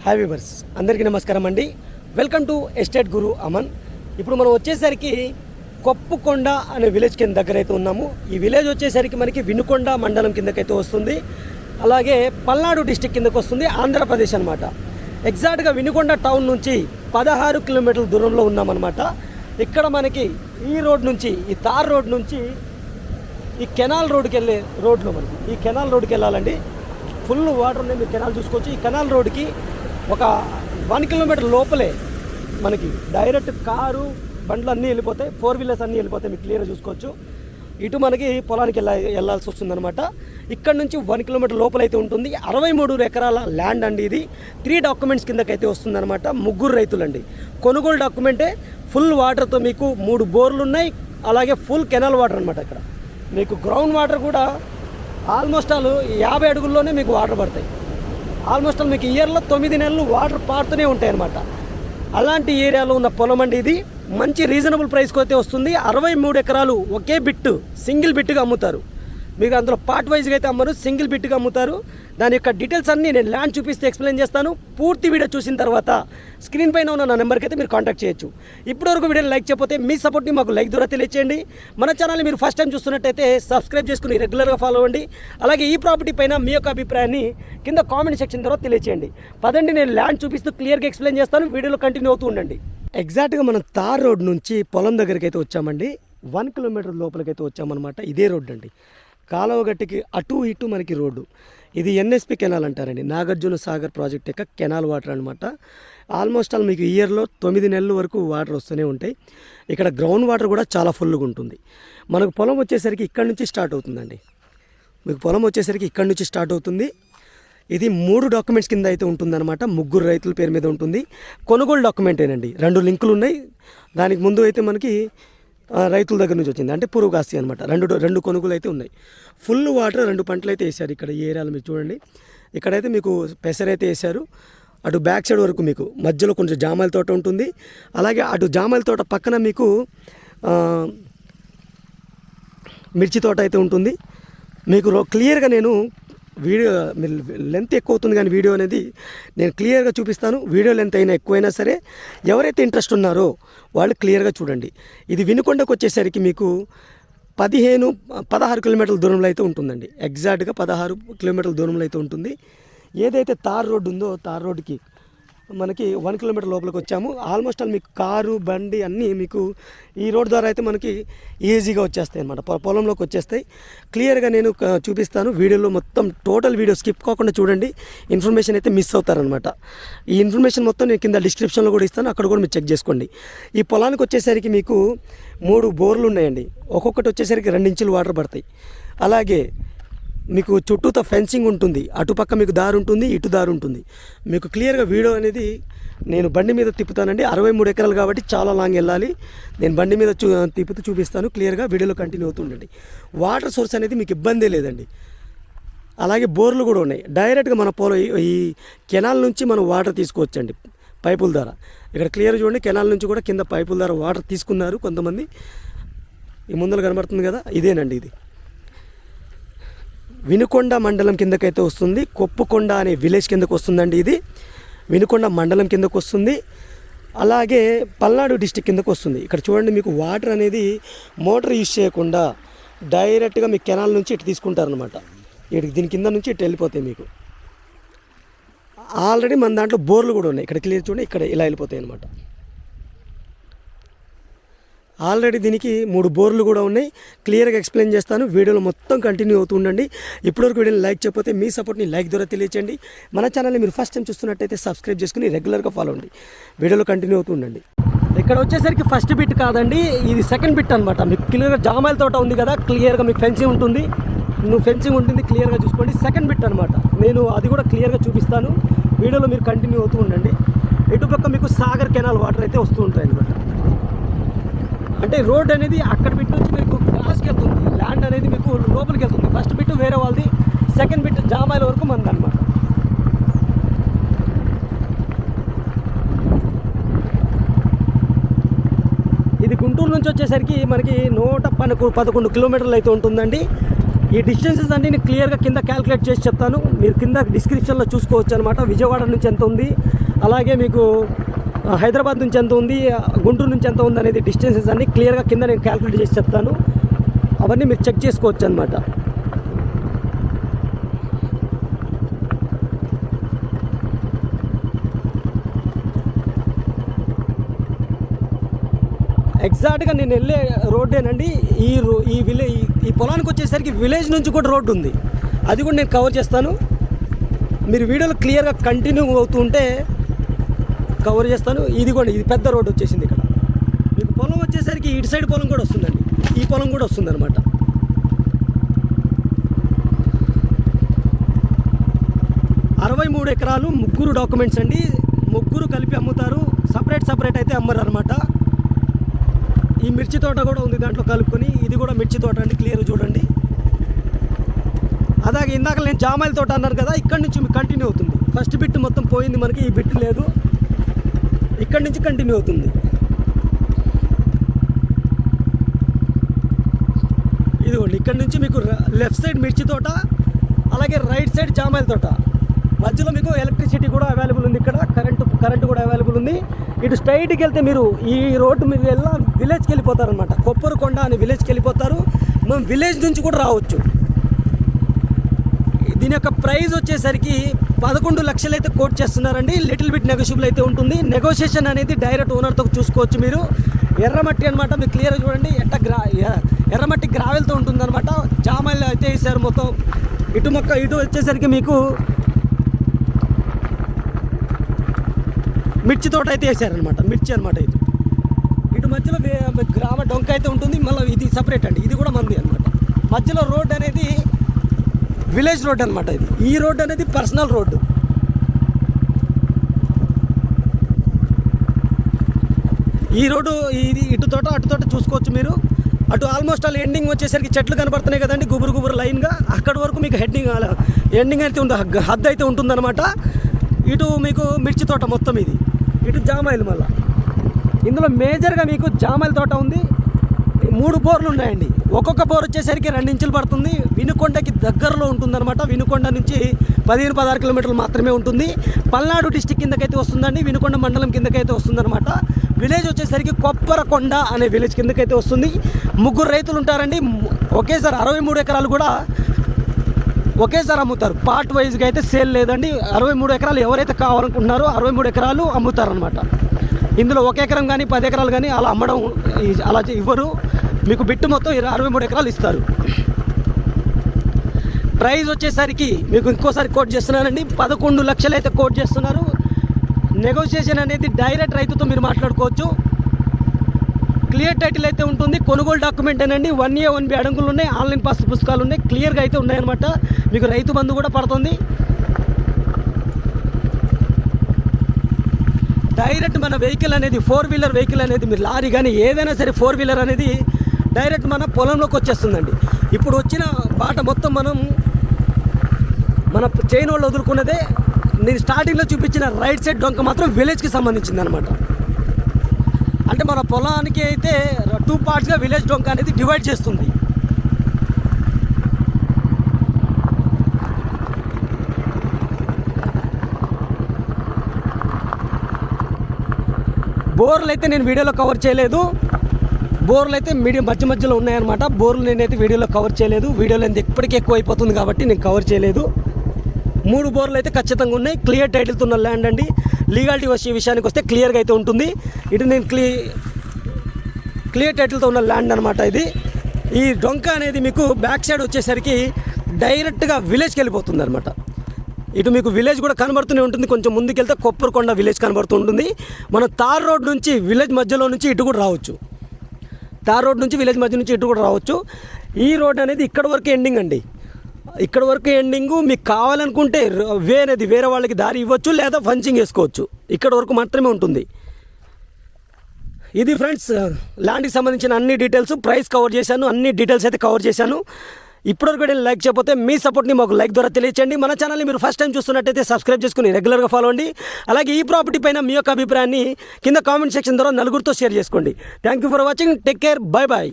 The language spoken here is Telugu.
హాయ్ వ్యూవర్స్, అందరికీ నమస్కారం అండి. వెల్కమ్ టు ఎస్టేట్ గురు అమన్. ఇప్పుడు మనం వచ్చేసరికి కొప్పుకొండ అనే విలేజ్ కింద దగ్గర అయితే ఉన్నాము. ఈ విలేజ్ వచ్చేసరికి మనకి వినుకొండ మండలం కిందకైతే వస్తుంది. అలాగే పల్నాడు డిస్టిక్ కిందకు వస్తుంది, ఆంధ్రప్రదేశ్ అనమాట. ఎగ్జాక్ట్గా వినుకొండ టౌన్ నుంచి 16 కిలోమీటర్ల దూరంలో ఉన్నామన్నమాట. ఇక్కడ మనకి ఈ రోడ్ నుంచి, ఈ తార్ రోడ్ నుంచి ఈ కెనాల్ రోడ్కి వెళ్ళే రోడ్లో మనకి ఈ కెనాల్ రోడ్కి వెళ్ళాలండి. ఫుల్ వాటర్ ఉన్నాయి, మీరు కెనాల్ చూసుకోవచ్చు. ఈ కెనాల్ రోడ్కి ఒక 1 కిలోమీటర్ లోపలే మనకి డైరెక్ట్ కారు బండ్లు అన్నీ వెళ్ళిపోతాయి, 4 వీలర్స్ అన్నీ వెళ్ళిపోతాయి. మీకు క్లియర్గా చూసుకోవచ్చు. ఇటు మనకి పొలానికి వెళ్ళాల్సి వస్తుందన్నమాట. ఇక్కడ నుంచి 1 కిలోమీటర్ లోపలైతే ఉంటుంది. 63 ఎకరాల ల్యాండ్ అండి. ఇది 3 డాక్యుమెంట్స్ కిందకైతే వస్తుందన్నమాట. 3 రైతులండి. కొనుగోలు డాక్యుమెంటే. ఫుల్ వాటర్తో మీకు 3 బోర్లు ఉన్నాయి, అలాగే ఫుల్ కెనాల్ వాటర్ అనమాట. ఇక్కడ మీకు గ్రౌండ్ వాటర్ కూడా ఆల్మోస్ట్ 50 అడుగుల్లోనే మీకు వాటర్ పడతాయి. ఆల్మోస్ట్ మీకు ఇయర్లో 9 నెలలు వాటర్ పారుతూనే ఉంటాయి అన్నమాట. అలాంటి ఏరియాలో ఉన్న పొలం అండి ఇది. మంచి రీజనబుల్ ప్రైస్కి అయితే వస్తుంది. 63 ఎకరాలు ఒకే బిట్టు, సింగిల్ బిట్టుగా అమ్ముతారు. మీకు అందులో పార్ట్ వైజ్గా అయితే అమ్మరు, సింగిల్ బిట్టుగా అమ్ముతారు. దాని యొక్క డీటెయిల్స్ అన్నీ నేను ల్యాండ్ చూపిస్తే ఎక్స్ప్లెయిన్ చేస్తాను. పూర్తి వీడియో చూసిన తర్వాత స్క్రీన్ పైన ఉన్న నా నెంబర్కి అయితే మీరు కాంటాక్ట్ చేయొచ్చు. ఇప్పటివరకు వీడియోని లైక్ చేయకపోతే మీ సపోర్ట్ని మాకు లైక్ ద్వారా తెలియచేయండి. మన ఛానల్ని మీరు ఫస్ట్ టైం చూస్తున్నట్టయితే సబ్స్క్రైబ్ చేసుకుని రెగ్యులర్గా ఫాలో అవ్వండి. అలాగే ఈ ప్రాపర్టీ పైన మీ యొక్క అభిప్రాయాన్ని కింద కామెంట్ సెక్షన్ ద్వారా తెలియచేయండి. పదండి, నేను ల్యాండ్ చూపిస్తూ క్లియర్గా ఎక్స్ప్లెయిన్ చేస్తాను. వీడియోలో కంటిన్యూ అవుతూ ఉండండి. ఎగ్జాక్ట్గా మనం తార్ రోడ్ నుంచి పొలం దగ్గరికి అయితే వచ్చామండి. 1 కిలోమీటర్ లోపలికైతే వచ్చామన్నమాట. ఇదే రోడ్డు అండి. కాలువగట్టికి అటు ఇటు మనకి రోడ్డు. ఇది ఎన్ఎస్పి కెనాల్ అంటారండి, నాగార్జున సాగర్ ప్రాజెక్ట్ యొక్క కెనాల్ వాటర్ అనమాట. ఆల్మోస్ట్ మీకు ఇయర్లో 9 నెలల వరకు వాటర్ వస్తూనే ఉంటాయి. ఇక్కడ గ్రౌండ్ వాటర్ కూడా చాలా ఫుల్గా ఉంటుంది. మనకు పొలం వచ్చేసరికి ఇక్కడ నుంచి స్టార్ట్ అవుతుందండి. మీకు పొలం వచ్చేసరికి ఇక్కడ నుంచి స్టార్ట్ అవుతుంది. ఇది 3 డాక్యుమెంట్స్ కింద అయితే ఉంటుందన్నమాట. 3 రైతుల పేరు మీద ఉంటుంది. కొనుగోలు డాక్యుమెంటేనండి. 2 లింకులు ఉన్నాయి. దానికి ముందు అయితే మనకి రైతుల దగ్గర నుంచి వచ్చింది, అంటే పురుగాస్తి అనమాట. రెండు కొనుగోలు అయితే ఉన్నాయి. ఫుల్ వాటర్ 2 పంటలు అయితే వేశారు ఇక్కడ ఈ ఏరియాలో. మీరు చూడండి, ఇక్కడైతే మీకు పెసరైతే వేశారు. అటు బ్యాక్ సైడ్ వరకు మీకు మధ్యలో కొంచెం జామాయిల తోట ఉంటుంది. అలాగే అటు జామాయిల తోట పక్కన మీకు మిర్చి తోట అయితే ఉంటుంది. మీకు క్లియర్గా నేను వీడియో లెంత్ ఎక్కువ అవుతుంది, కానీ వీడియో అనేది నేను క్లియర్గా చూపిస్తాను. వీడియో లెంత్ అయినా ఎక్కువైనా సరే ఎవరైతే ఇంట్రెస్ట్ ఉన్నారో వాళ్ళు క్లియర్గా చూడండి. ఇది వినుకొండకు వచ్చేసరికి మీకు 16 కిలోమీటర్ల దూరంలో అయితే ఉంటుందండి. ఎగ్జాక్ట్గా 16 కిలోమీటర్ల దూరంలో అయితే ఉంటుంది. ఏదైతే తార్ రోడ్డు ఉందో తార్ రోడ్డుకి మనకి 1 కిలోమీటర్ లోపలికి వచ్చాము. ఆల్మోస్ట్ మీకు కారు బండి అన్నీ మీకు ఈ రోడ్ ద్వారా అయితే మనకి ఈజీగా వచ్చేస్తాయి అన్నమాట. పొలంలోకి వచ్చేస్తాయి. క్లియర్గా నేను చూపిస్తాను. వీడియోలో మొత్తం టోటల్ వీడియో స్కిప్ కాకుండా చూడండి. ఇన్ఫర్మేషన్ అయితే మిస్ అవుతారనమాట. ఈ ఇన్ఫర్మేషన్ మొత్తం నేను కింద డిస్క్రిప్షన్లో కూడా ఇస్తాను, అక్కడ కూడా మీరు చెక్ చేసుకోండి. ఈ పొలానికి వచ్చేసరికి మీకు 3 బోర్లు ఉన్నాయండి. ఒక్కొక్కటి వచ్చేసరికి 2 ఇంచులు వాటర్ పడతాయి. అలాగే మీకు చుట్టూతో ఫెన్సింగ్ ఉంటుంది. అటుపక్క మీకు దారి ఉంటుంది, ఇటు దారి ఉంటుంది. మీకు క్లియర్గా వీడియో అనేది నేను బండి మీద తిప్పుతానండి. 63 ఎకరాలు కాబట్టి చాలా లాంగ్ వెళ్ళాలి. నేను బండి మీద తిప్పుతూ చూపిస్తాను. క్లియర్గా వీడియోలో కంటిన్యూ అవుతుండండి. వాటర్ సోర్స్ అనేది మీకు ఇబ్బందే లేదండి. అలాగే బోర్లు కూడా ఉన్నాయి. డైరెక్ట్గా మన పొలం ఈ కెనాల్ నుంచి మనం వాటర్ తీసుకోవచ్చండి పైపుల ద్వారా. ఇక్కడ క్లియర్ చూడండి, కెనాల్ నుంచి కూడా కింద పైపుల ద్వారా వాటర్ తీసుకున్నారు కొంతమంది. ఈ ముందర కనబడుతుంది కదా, ఇదేనండి. ఇది వినుకొండ మండలం కిందకైతే వస్తుంది. కొప్పుకొండ అనే విలేజ్ కిందకు వస్తుందండి. ఇది వినుకొండ మండలం కిందకు వస్తుంది. అలాగే పల్నాడు డిస్టిక్ కిందకు వస్తుంది. ఇక్కడ చూడండి, మీకు వాటర్ అనేది మోటార్ యూజ్ చేయకుండా డైరెక్ట్గా మీ కెనాల్ నుంచి ఇటు తీసుకుంటారనమాట. ఇటు దీని కింద నుంచి ఇటు వెళ్ళిపోతాయి. మీకు ఆల్రెడీ మన దాంట్లో బోర్లు కూడా ఉన్నాయి. ఇక్కడ క్లియర్ చూడండి, ఇక్కడ ఇలా వెళ్ళిపోతాయి అనమాట. ఆల్రెడీ దీనికి 3 బోర్లు కూడా ఉన్నాయి. క్లియర్గా ఎక్స్ప్లెయిన్ చేస్తాను. వీడియోలో మొత్తం కంటిన్యూ అవుతూ ఉండండి. ఇప్పటివరకు వీడియోని లైక్ చేయకపోతే మీ సపోర్ట్ని లైక్ ద్వారా తెలియచేయండి. మన ఛానల్ని మీరు ఫస్ట్ టైం చూస్తున్నట్టయితే సబ్స్క్రైబ్ చేసుకుని రెగ్యులర్గా ఫాలో అవ్వండి. వీడియోలో కంటిన్యూ అవుతూ ఉండండి. ఇక్కడ వచ్చేసరికి ఫస్ట్ బిట్ కాదండి, ఇది సెకండ్ బిట్ అనమాట. మీకు క్లియర్గా జామాయిల తోట ఉంది కదా, క్లియర్గా మీకు ఫెన్సింగ్ ఉంటుంది. ఫెన్సింగ్ ఉంటుంది, క్లియర్గా చూసుకోండి. సెకండ్ బిట్ అనమాట. నేను అది కూడా క్లియర్గా చూపిస్తాను. వీడియోలో మీరు కంటిన్యూ అవుతూ ఉండండి. ఇటుపక్క మీకు సాగర్ కెనాల్ వాటర్ అయితే వస్తూ ఉంటాయి అనమాట. అంటే రోడ్ అనేది అక్కడ బిట్ నుంచి మీకు క్రాస్కి వెళ్తుంది. ల్యాండ్ అనేది మీకు లోపలికి వెళ్తుంది. ఫస్ట్ బిట్ వేరే వాళ్ళది, సెకండ్ బిట్ జామాయిల వరకు మనది అనమాట. ఇది గుంటూరు నుంచి వచ్చేసరికి మనకి 111 కిలోమీటర్లు అయితే ఉంటుందండి. ఈ డిస్టెన్సెస్ అన్ని నేను క్లియర్గా కింద క్యాలిక్యులేట్ చేసి చెప్తాను, మీరు కింద డిస్క్రిప్షన్లో చూసుకోవచ్చు అనమాట. విజయవాడ నుంచి ఎంత ఉంది, అలాగే మీకు హైదరాబాద్ నుంచి ఎంత ఉంది, గుంటూరు నుంచి ఎంత ఉంది అనేది డిస్టెన్సెస్ అన్ని క్లియర్గా కింద నేను క్యాలిక్యులేట్ చేసి చెప్తాను. అవన్నీ మీరు చెక్ చేసుకోవచ్చు అనమాట. ఎగ్జాక్ట్గా నేను వెళ్ళే రోడ్డేనండి. ఈ పొలానికి వచ్చేసరికి విలేజ్ నుంచి కూడా రోడ్డు ఉంది, అది కూడా నేను కవర్ చేస్తాను. మీరు వీడియోలో క్లియర్గా కంటిన్యూ అవుతూ ఉంటే కవర్ చేస్తాను. ఇది పెద్ద రోడ్డు వచ్చేసింది. ఇక్కడ మీకు పొలం వచ్చేసరికి ఇటు సైడ్ పొలం కూడా వస్తుందండి, ఈ పొలం కూడా వస్తుంది అనమాట. ఎకరాలు, ముగ్గురు డాక్యుమెంట్స్ అండి. ముగ్గురు కలిపి అమ్ముతారు, సపరేట్ అయితే అమ్మరు అనమాట. ఈ మిర్చి తోట కూడా ఉంది దాంట్లో కలుపుకొని, ఇది కూడా మిర్చి తోట అండి, క్లియర్ చూడండి. అలాగే ఇందాక నేను జామాయిల తోట అన్నారు కదా, ఇక్కడ నుంచి కంటిన్యూ అవుతుంది. ఫస్ట్ బిట్ మొత్తం పోయింది మనకి, ఈ బిట్ లేదు, ఇక్కడ నుంచి కంటిన్యూ అవుతుంది. ఇదిగోండి ఇక్కడ నుంచి మీకు లెఫ్ట్ సైడ్ మిర్చి తోట, అలాగే రైట్ సైడ్ జామాయిల తోట. మధ్యలో మీకు ఎలక్ట్రిసిటీ కూడా అవైలబుల్ ఉంది, ఇక్కడ కరెంటు కూడా అవైలబుల్ ఉంది. ఇటు స్ట్రైట్కి వెళ్తే మీరు ఈ రోడ్డు మీద విలేజ్కి వెళ్ళిపోతారనమాట. కొప్పరకొండ అనే విలేజ్కి వెళ్ళిపోతారు. మనం విలేజ్ నుంచి కూడా రావచ్చు. దీని యొక్క ప్రైస్ వచ్చేసరికి 11 లక్షలు అయితే కోట్ చేస్తున్నారండి. లిటిల్ బిట్ నెగోషియబుల్ అయితే ఉంటుంది. నెగోషియేషన్ అనేది డైరెక్ట్ ఓనర్తో చూసుకోవచ్చు మీరు. ఎర్రమట్టి అనమాట, మీరు క్లియర్గా చూడండి. ఎర్రమట్టి గ్రావెల్తో ఉంటుంది అనమాట. జామాయిలు అయితే వేసారు మొత్తం. ఇటు వచ్చేసరికి మీకు మిర్చి తోట అయితే వేసారనమాట, మిర్చి అనమాట. ఇటు మధ్యలో గ్రామ డొంక అయితే ఉంటుంది. మళ్ళీ ఇది సపరేట్ అండి, ఇది కూడా మంది అనమాట. మధ్యలో రోడ్ అనేది విలేజ్ రోడ్ అనమాట. ఈ రోడ్ అనేది పర్సనల్ రోడ్డు. ఈ రోడ్డు ఇది ఇటు తోట అటు తోట చూసుకోవచ్చు మీరు. అటు ఆల్మోస్ట్ ఆల్ ఎండింగ్ వచ్చేసరికి చెట్లు కనబడుతున్నాయి కదండి, గుబురు లైన్గా. అక్కడి వరకు మీకు ఎండింగ్ అయితే ఉంది, హద్దు అయితే ఉంటుందన్నమాట. ఇటు మీకు మిర్చి తోట మొత్తం ఇది. ఇటు జామాయిలు, మళ్ళీ ఇందులో మేజర్గా మీకు జామాయిల తోట ఉంది. 3 బోర్లు ఉన్నాయండి. ఒక్కొక్క బోర్ వచ్చేసరికి 2 ఇంచులు పడుతుంది. వినుకొండకి దగ్గరలో ఉంటుందన్నమాట. వినుకొండ నుంచి 15-16 కిలోమీటర్లు మాత్రమే ఉంటుంది. పల్నాడు డిస్టిక్ కిందకైతే వస్తుందండి, వినుకొండ మండలం కిందకైతే వస్తుందన్నమాట. విలేజ్ వచ్చేసరికి కొప్పరకొండ అనే విలేజ్ కిందకైతే వస్తుంది. 3 రైతులు ఉంటారండి. ఒకేసారి 63 ఎకరాలు కూడా ఒకేసారి అమ్ముతారు. పార్ట్ వైజ్గా అయితే సేల్ లేదండి. 63 ఎకరాలు ఎవరైతే కావాలనుకుంటున్నారో 63 ఎకరాలు అమ్ముతారనమాట. ఇందులో 1 ఎకరం కానీ 10 ఎకరాలు కానీ అలా అమ్మడం అలా ఇవ్వరు. మీకు బిట్టు మొత్తం 63 ఎకరాలు ఇస్తారు. ప్రైస్ వచ్చేసరికి మీకు ఇంకోసారి కోట్ చేస్తున్నానండి, 11 లక్షలు అయితే కోట్ చేస్తున్నారు. నెగోషియేషన్ అనేది డైరెక్ట్ రైతుతో మీరు మాట్లాడుకోవచ్చు. క్లియర్ టైటిల్ అయితే ఉంటుంది. కొనుగోలు డాక్యుమెంట్ ఏనండి. 1A 1B అడంగులు ఉన్నాయి, ఆన్లైన్ పాస్ పుస్తకాలు ఉన్నాయి, క్లియర్గా అయితే ఉన్నాయన్నమాట. మీకు రైతు బంధు కూడా పడుతుంది. డైరెక్ట్ మన వెహికల్ అనేది 4 వీలర్ వెహికల్ అనేది, మీరు లారీ కానీ ఏదైనా సరే 4 వీలర్ అనేది డైరెక్ట్ మన పొలంలోకి వచ్చేస్తుందండి. ఇప్పుడు వచ్చిన బాట మొత్తం మన చైన్ వాళ్ళు వదులుకున్నదే. నేను స్టార్టింగ్లో చూపించిన రైట్ సైడ్ డొంక మాత్రం విలేజ్కి సంబంధించింది అనమాట. అంటే మన పొలానికి అయితే 2 పార్ట్స్గా విలేజ్ డొంక అనేది డివైడ్ చేస్తుంది. బోర్లు అయితే నేను వీడియోలో కవర్ చేయలేదు. బోర్లు అయితే మధ్యలో ఉన్నాయన్నమాట. బోర్లు నేనైతే వీడియోలో కవర్ చేయలేదు. వీడియోలో ఎప్పటికీ ఎక్కువ అయిపోతుంది కాబట్టి నేను కవర్ చేయలేదు. 3 బోర్లు అయితే ఖచ్చితంగా ఉన్నాయి. క్లియర్ టైటిల్తో ఉన్న ల్యాండ్ అండి. లీగాలిటీ వచ్చే విషయానికి వస్తే క్లియర్గా అయితే ఉంటుంది. ఇటు నేను క్లియర్ టైటిల్తో ఉన్న ల్యాండ్ అనమాట ఇది. ఈ డొంక అనేది మీకు బ్యాక్ సైడ్ వచ్చేసరికి డైరెక్ట్గా విలేజ్కి వెళ్ళిపోతుంది అనమాట. ఇటు మీకు విలేజ్ కూడా కనబడుతూనే ఉంటుంది. కొంచెం ముందుకెళ్తే కొప్పరకొండ విలేజ్ కనబడుతూ ఉంటుంది. మనం తార్ రోడ్ నుంచి విలేజ్ మధ్యలో నుంచి ఇటు కూడా రావచ్చు. తార్ రోడ్ నుంచి విలేజ్ మధ్య నుంచి ఇటు కూడా రావచ్చు. ఈ రోడ్ అనేది ఇక్కడ వరకు ఎండింగ్ అండి. ఇక్కడ వరకు ఎండింగు. మీకు కావాలనుకుంటే వేరే వాళ్ళకి దారి ఇవ్వచ్చు, లేదా ఫంచింగ్ వేసుకోవచ్చు. ఇక్కడ వరకు మాత్రమే ఉంటుంది. ఇది ఫ్రెండ్స్ ల్యాండ్కి సంబంధించిన అన్ని డీటెయిల్స్, ప్రైస్ కవర్ చేశాను, అన్ని డీటెయిల్స్ అయితే కవర్ చేశాను. ఇప్పటివరకు నేను లైక్ చేయకపోతే మీ సపోర్ట్ని మాకు లైక్ ద్వారా తెలియచేయండి. మన ఛానల్ని మీరు ఫస్ట్ టైం చూస్తున్నట్టయితే సబ్స్క్రైబ్ చేసుకుని రెగ్యులర్గా ఫాలో అండి. అలాగే ఈ ప్రాపర్టీ పైన మీ యొక్క అభిప్రాయాన్ని కింద కామెంట్ సెక్షన్ ద్వారా నలుగురితో షేర్ చేసుకోండి. Thank you for watching. Take care. Bye bye.